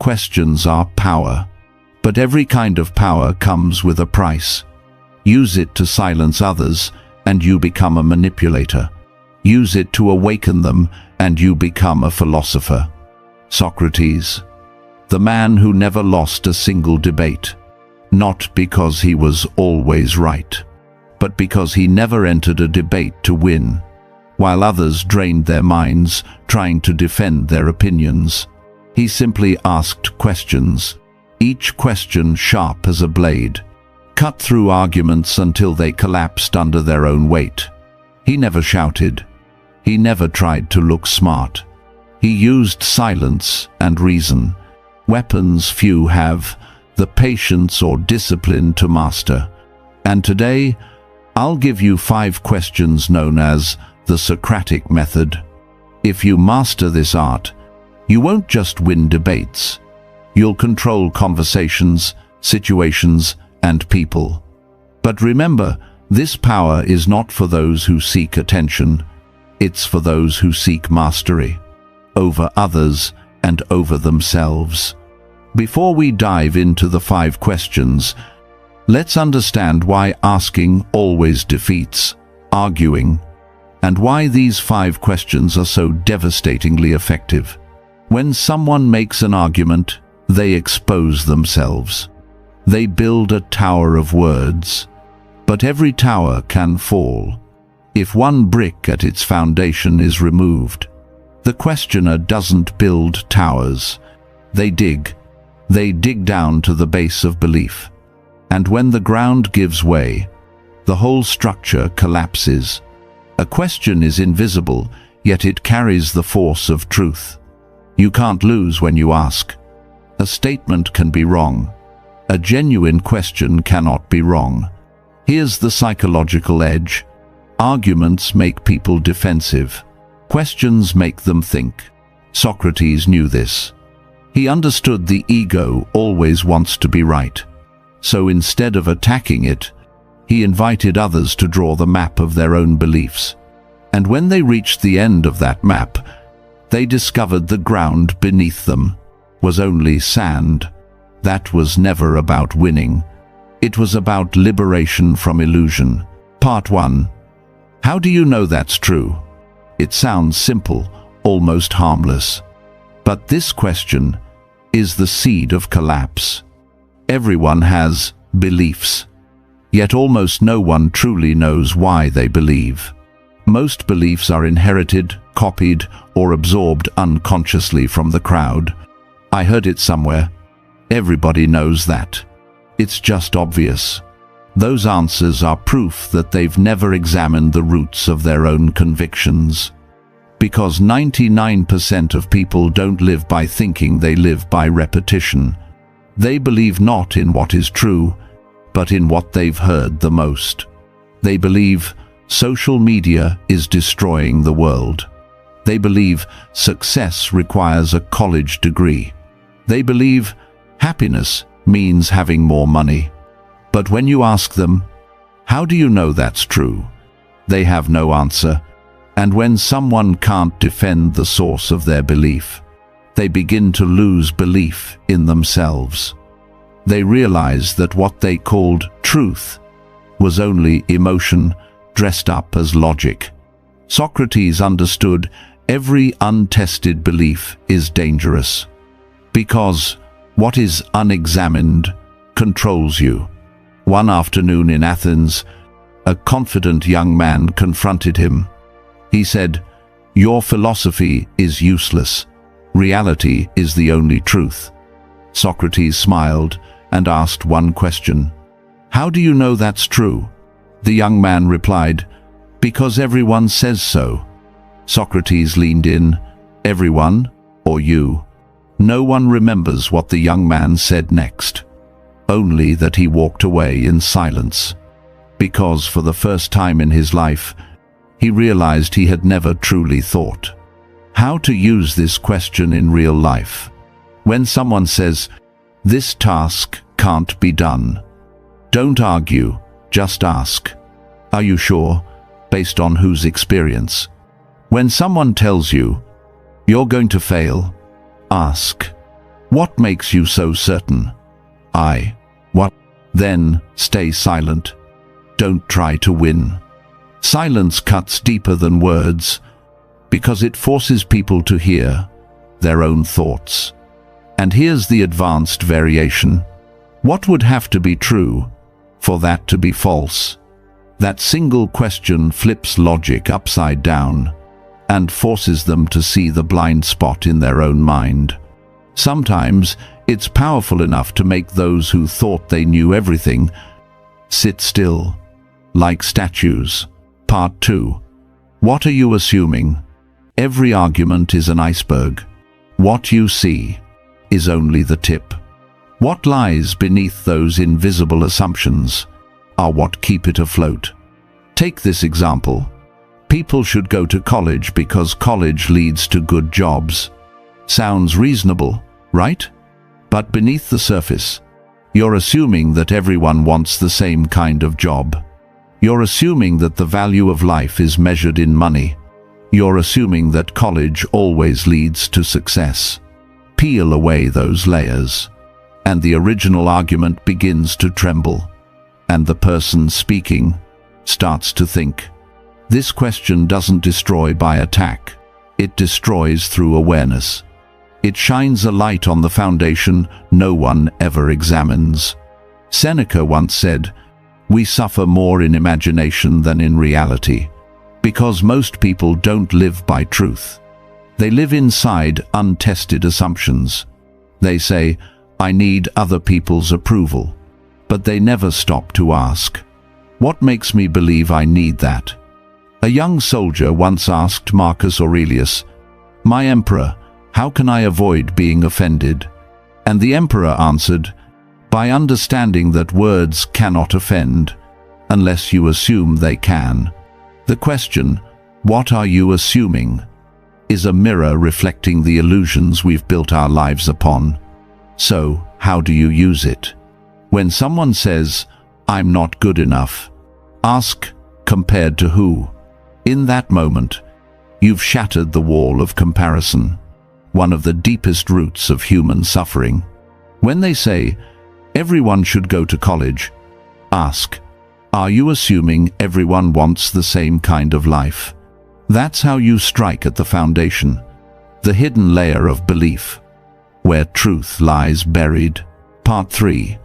Questions are power. But every kind of power comes with a price. Use it to silence others, and you become a manipulator. Use it to awaken them, and you become a philosopher. Socrates, the man who never lost a single debate, not because he was always right, but because he never entered a debate to win, while others drained their minds trying to defend their opinions. He simply asked questions, each question sharp as a blade, cut through arguments until they collapsed under their own weight. He never shouted. He never tried to look smart. He used silence and reason, weapons few have, the patience or discipline to master. And today, I'll give you 5 questions known as the Socratic method. If you master this art, you won't just win debates. You'll control conversations, situations, and people. But remember, this power is not for those who seek attention. It's for those who seek mastery, over others and over themselves. Before we dive into the 5 questions, let's understand why asking always defeats arguing, and why these 5 questions are so devastatingly effective. When someone makes an argument, they expose themselves. They build a tower of words, but every tower can fall if one brick at its foundation is removed. The questioner doesn't build towers. They dig down to the base of belief. And when the ground gives way, the whole structure collapses. A question is invisible, yet it carries the force of truth. You can't lose when you ask. A statement can be wrong. A genuine question cannot be wrong. Here's the psychological edge. Arguments make people defensive. Questions make them think. Socrates knew this. He understood the ego always wants to be right. So instead of attacking it, he invited others to draw the map of their own beliefs. And when they reached the end of that map, they discovered the ground beneath them was only sand. That was never about winning. It was about liberation from illusion. Part 1. How do you know that's true? It sounds simple, almost harmless. But this question is the seed of collapse. Everyone has beliefs, yet almost no one truly knows why they believe. Most beliefs are inherited, copied, or absorbed unconsciously from the crowd. I heard it somewhere. Everybody knows that. It's just obvious. Those answers are proof that they've never examined the roots of their own convictions. Because 99% of people don't live by thinking, they live by repetition. They believe not in what is true, but in what they've heard the most. They believe social media is destroying the world. They believe success requires a college degree. They believe happiness means having more money. But when you ask them, how do you know that's true? They have no answer. And when someone can't defend the source of their belief, they begin to lose belief in themselves. They realize that what they called truth was only emotion dressed up as logic. Socrates understood every untested belief is dangerous, because what is unexamined controls you. One afternoon in Athens, a confident young man confronted him. He said, "Your philosophy is useless. Reality is the only truth." Socrates smiled and asked one question. "How do you know that's true?" The young man replied, "Because everyone says so." Socrates leaned in. "Everyone, or you?" No one remembers what the young man said next, only that he walked away in silence, because for the first time in his life, he realized he had never truly thought. How to use this question in real life. When someone says, "This task can't be done," don't argue, just ask. "Are you sure?" Based on whose experience? When someone tells you, "You're going to fail," ask, What makes you so certain? What? Then stay silent. Don't try to win. Silence cuts deeper than words because it forces people to hear their own thoughts. And here's the advanced variation. What would have to be true for that to be false? That single question flips logic upside down and forces them to see the blind spot in their own mind. Sometimes it's powerful enough to make those who thought they knew everything sit still, like statues. Part 2. What are you assuming? Every argument is an iceberg. What you see is only the tip. What lies beneath those invisible assumptions are what keep it afloat. Take this example. People should go to college because college leads to good jobs. Sounds reasonable, right? But beneath the surface, you're assuming that everyone wants the same kind of job. You're assuming that the value of life is measured in money. You're assuming that college always leads to success. Peel away those layers, and the original argument begins to tremble, and the person speaking starts to think. This question doesn't destroy by attack. It destroys through awareness. It shines a light on the foundation no one ever examines. Seneca once said, "We suffer more in imagination than in reality, because most people don't live by truth. They live inside untested assumptions. They say, 'I need other people's approval,' but they never stop to ask, 'What makes me believe I need that?'" A young soldier once asked Marcus Aurelius, "My emperor, how can I avoid being offended?" And the emperor answered, "By understanding that words cannot offend, unless you assume they can." The question, "What are you assuming?" is a mirror reflecting the illusions we've built our lives upon. So, how do you use it? When someone says, "I'm not good enough," ask, "Compared to who?" In that moment, you've shattered the wall of comparison, one of the deepest roots of human suffering. When they say, "Everyone should go to college," ask, "Are you assuming everyone wants the same kind of life?" That's how you strike at the foundation, the hidden layer of belief, where truth lies buried. Part 3.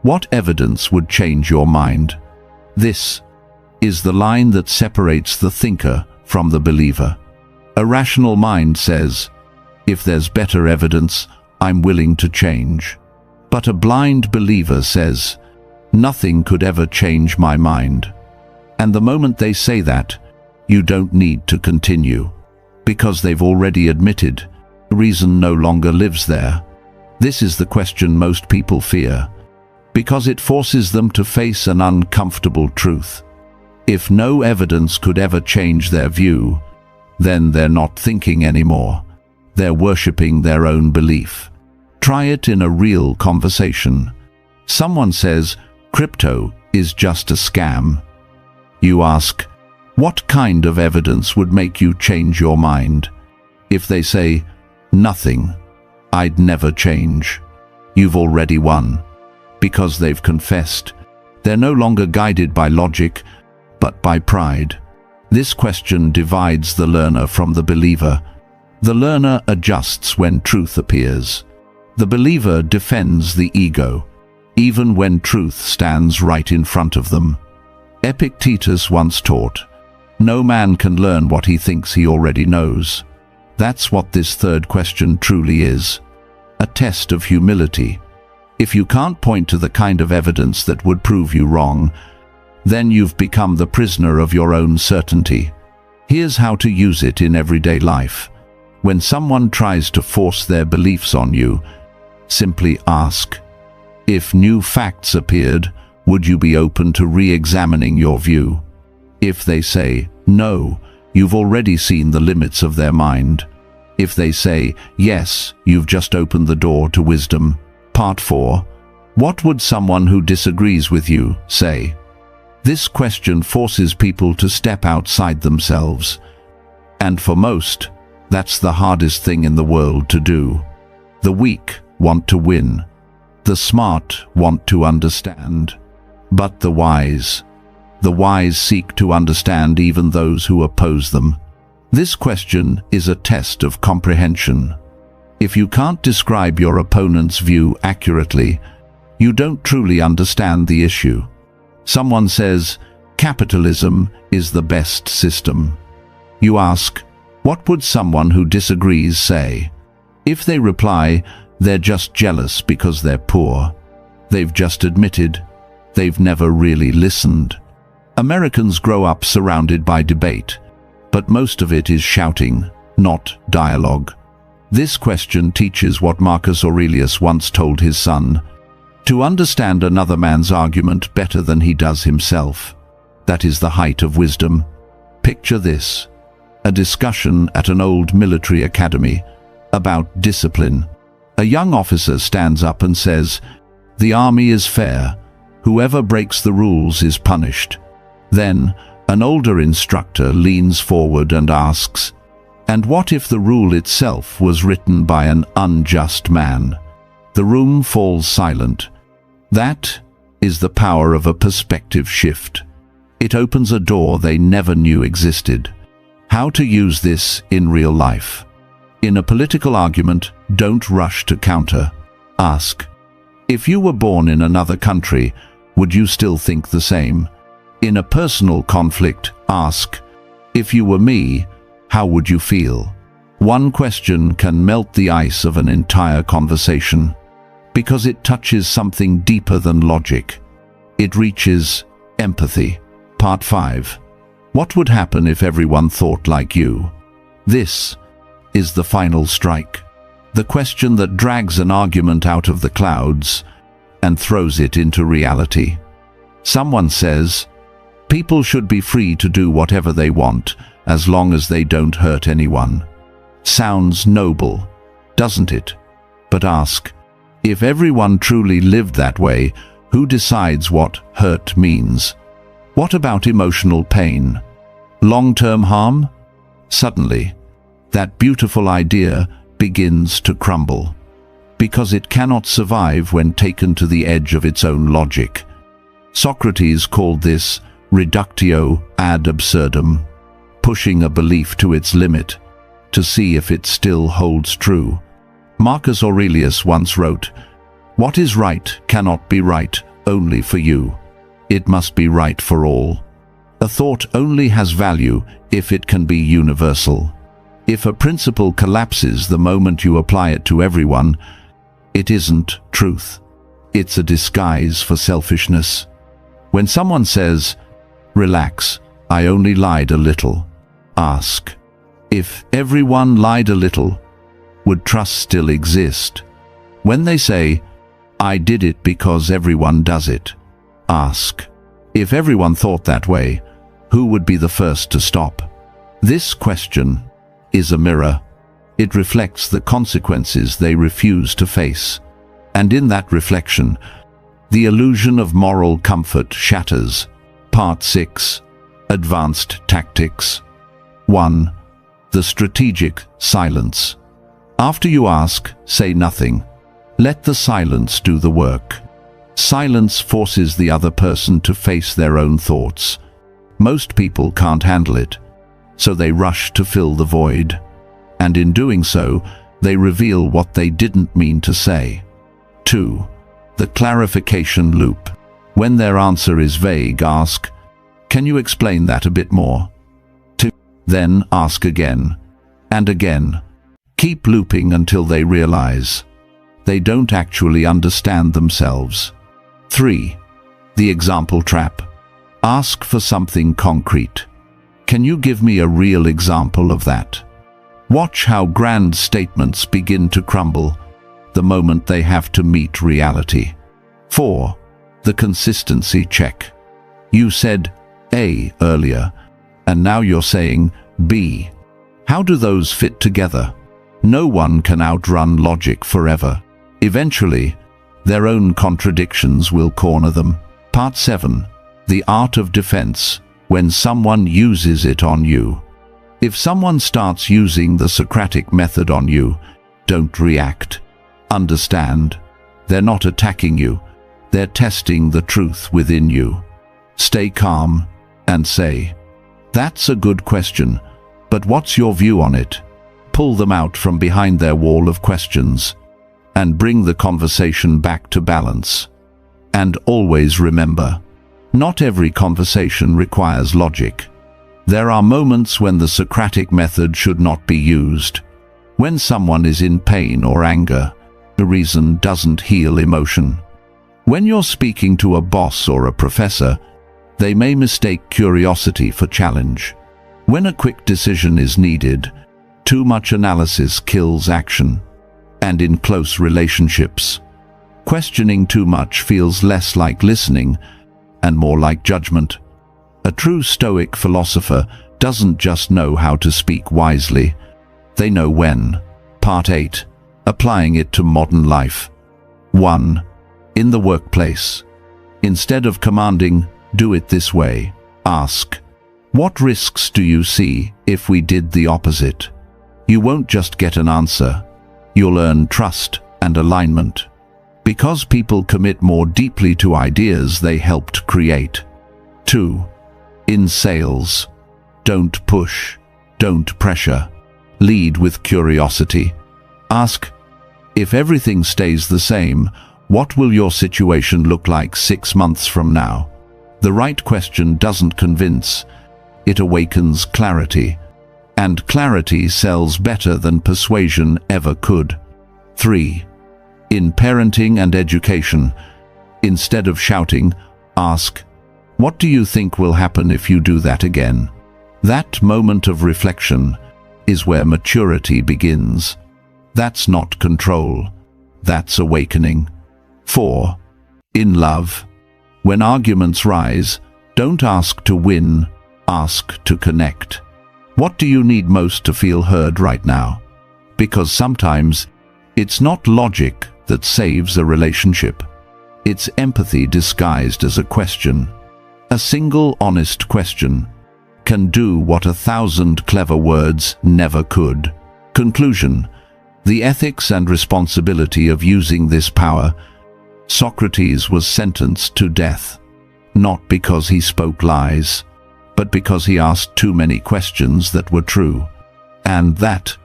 What evidence would change your mind? This is the line that separates the thinker from the believer. A rational mind says, "If there's better evidence, I'm willing to change." But a blind believer says, "Nothing could ever change my mind." And the moment they say that, you don't need to continue, because they've already admitted reason no longer lives there. This is the question most people fear, because it forces them to face an uncomfortable truth. If no evidence could ever change their view, then they're not thinking anymore. They're worshipping their own belief. Try it in a real conversation. Someone says, "Crypto is just a scam." You ask, "What kind of evidence would make you change your mind?" If they say, "Nothing, I'd never change," you've already won, because they've confessed. They're no longer guided by logic, but by pride. This question divides the learner from the believer. The learner adjusts when truth appears. The believer defends the ego, even when truth stands right in front of them. Epictetus once taught, "No man can learn what he thinks he already knows." That's what this third question truly is, a test of humility. If you can't point to the kind of evidence that would prove you wrong, then you've become the prisoner of your own certainty. Here's how to use it in everyday life. When someone tries to force their beliefs on you, simply ask, "If new facts appeared, would you be open to re-examining your view?" If they say, "No," you've already seen the limits of their mind. If they say, "Yes," you've just opened the door to wisdom. Part 4. What would someone who disagrees with you say? This question forces people to step outside themselves. And for most, that's the hardest thing in the world to do. The weak want to win. The smart want to understand. But the wise seek to understand even those who oppose them. This question is a test of comprehension. If you can't describe your opponent's view accurately, you don't truly understand the issue. Someone says, capitalism is the best system. You ask, what would someone who disagrees say? If they reply, they're just jealous because they're poor. They've just admitted they've never really listened. Americans grow up surrounded by debate, but most of it is shouting, not dialogue. This question teaches what Marcus Aurelius once told his son: to understand another man's argument better than he does himself. That is the height of wisdom. Picture this: a discussion at an old military academy about discipline. A young officer stands up and says, "The army is fair. Whoever breaks the rules is punished." Then, an older instructor leans forward and asks, "And what if the rule itself was written by an unjust man?" The room falls silent. That is the power of a perspective shift. It opens a door they never knew existed. How to use this in real life. In a political argument, don't rush to counter. Ask, if you were born in another country, would you still think the same? In a personal conflict, ask, if you were me, how would you feel? One question can melt the ice of an entire conversation, because it touches something deeper than logic. It reaches empathy. Part 5. What would happen if everyone thought like you? This is the final strike. The question that drags an argument out of the clouds and throws it into reality. Someone says, people should be free to do whatever they want as long as they don't hurt anyone. Sounds noble, doesn't it? But ask, if everyone truly lived that way, who decides what hurt means? What about emotional pain? Long-term harm? Suddenly, that beautiful idea begins to crumble, because it cannot survive when taken to the edge of its own logic. Socrates called this reductio ad absurdum, pushing a belief to its limit to see if it still holds true. Marcus Aurelius once wrote, "What is right cannot be right only for you. It must be right for all." A thought only has value if it can be universal. If a principle collapses the moment you apply it to everyone, it isn't truth. It's a disguise for selfishness. When someone says, "Relax, I only lied a little," ask, if everyone lied a little, would trust still exist? When they say, "I did it because everyone does it," ask, if everyone thought that way, who would be the first to stop? This question is a mirror. It reflects the consequences they refuse to face. And in that reflection, the illusion of moral comfort shatters. Part 6. Advanced Tactics. 1. The strategic silence. After you ask, say nothing. Let the silence do the work. Silence forces the other person to face their own thoughts. Most people can't handle it, so they rush to fill the void. And in doing so, they reveal what they didn't mean to say. 2. The clarification loop. When their answer is vague, ask, "Can you explain that a bit more?" 2. Then ask again and again. Keep looping until they realize they don't actually understand themselves. 3. The example trap. Ask for something concrete. Can you give me a real example of that? Watch how grand statements begin to crumble the moment they have to meet reality. 4. The consistency check. You said A earlier, and now you're saying B. How do those fit together? No one can outrun logic forever. Eventually, their own contradictions will corner them. Part 7. The art of defense. When someone uses it on you. If someone starts using the Socratic method on you, don't react. Understand, they're not attacking you, they're testing the truth within you. Stay calm and say, "That's a good question, but what's your view on it?" Pull them out from behind their wall of questions and bring the conversation back to balance. And always remember, not every conversation requires logic. There are moments when the Socratic method should not be used. When someone is in pain or anger, the reason doesn't heal emotion. When you're speaking to a boss or a professor, they may mistake curiosity for challenge. When a quick decision is needed, too much analysis kills action. And in close relationships, questioning too much feels less like listening and more like judgment. A true Stoic philosopher doesn't just know how to speak wisely, they know when. Part 8. Applying it to modern life. 1. In the workplace. Instead of commanding, "Do it this way," ask, "What risks do you see if we did the opposite?" You won't just get an answer, you'll earn trust and alignment. Because people commit more deeply to ideas they helped create. 2. In sales. Don't push, don't pressure. Lead with curiosity. Ask, if everything stays the same, what will your situation look like 6 months from now? The right question doesn't convince, it awakens clarity. And clarity sells better than persuasion ever could. 3. In parenting and education, instead of shouting, ask, "What do you think will happen if you do that again?" That moment of reflection is where maturity begins. That's not control, that's awakening. 4. In love. When arguments rise, don't ask to win, ask to connect. What do you need most to feel heard right now? Because sometimes it's not logic that saves a relationship. It's empathy disguised as a question. A single honest question can do what 1,000 clever words never could. Conclusion. The ethics and responsibility of using this power. Socrates was sentenced to death, not because he spoke lies, but because he asked too many questions that were true. And that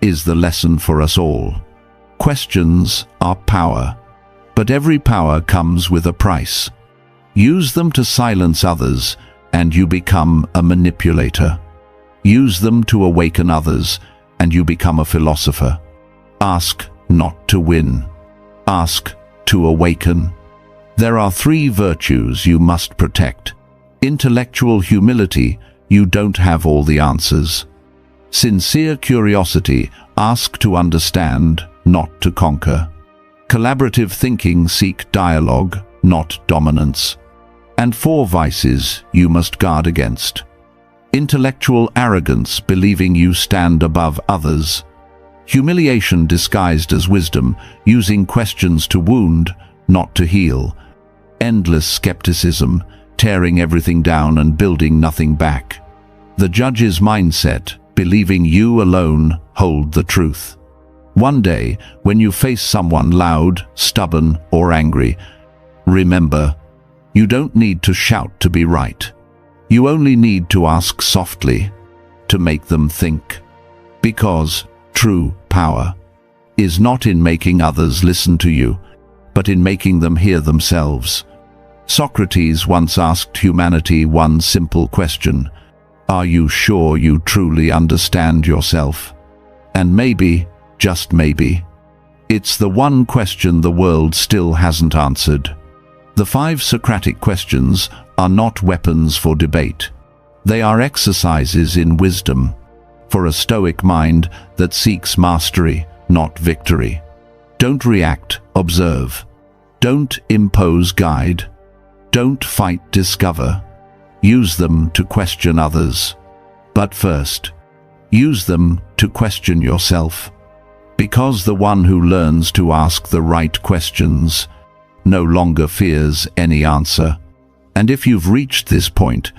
is the lesson for us all. Questions are power, but every power comes with a price. Use them to silence others, and you become a manipulator. Use them to awaken others, and you become a philosopher. Ask not to win. Ask to awaken. There are 3 virtues you must protect. Intellectual humility, you don't have all the answers. Sincere curiosity, ask to understand, not to conquer. Collaborative thinking, seek dialogue, not dominance. And 4 vices you must guard against. Intellectual arrogance, believing you stand above others. Humiliation disguised as wisdom, using questions to wound, not to heal. Endless skepticism, tearing everything down and building nothing back. The judge's mindset, believing you alone hold the truth. One day, when you face someone loud, stubborn, or angry, remember, you don't need to shout to be right. You only need to ask softly, to make them think. Because true power is not in making others listen to you, but in making them hear themselves. Socrates once asked humanity one simple question: are you sure you truly understand yourself? And maybe, just maybe, it's the one question the world still hasn't answered. The 5 Socratic questions are not weapons for debate. They are exercises in wisdom, for a Stoic mind that seeks mastery, not victory. Don't react, observe. Don't impose, guide. Don't fight, discover. Use them to question others. But first, use them to question yourself. Because the one who learns to ask the right questions no longer fears any answer. And if you've reached this point,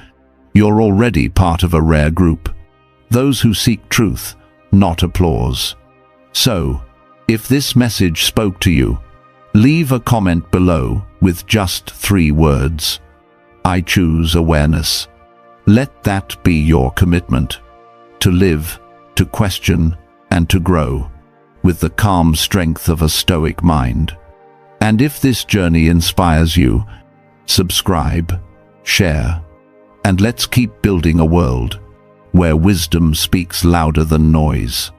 you're already part of a rare group. Those who seek truth, not applause. So, If this message spoke to you, leave a comment below with just 3 words. I choose awareness. Let that be your commitment. To live, to question, and to grow, with the calm strength of a Stoic mind. And if this journey inspires you, subscribe, share, and let's keep building a world where wisdom speaks louder than noise.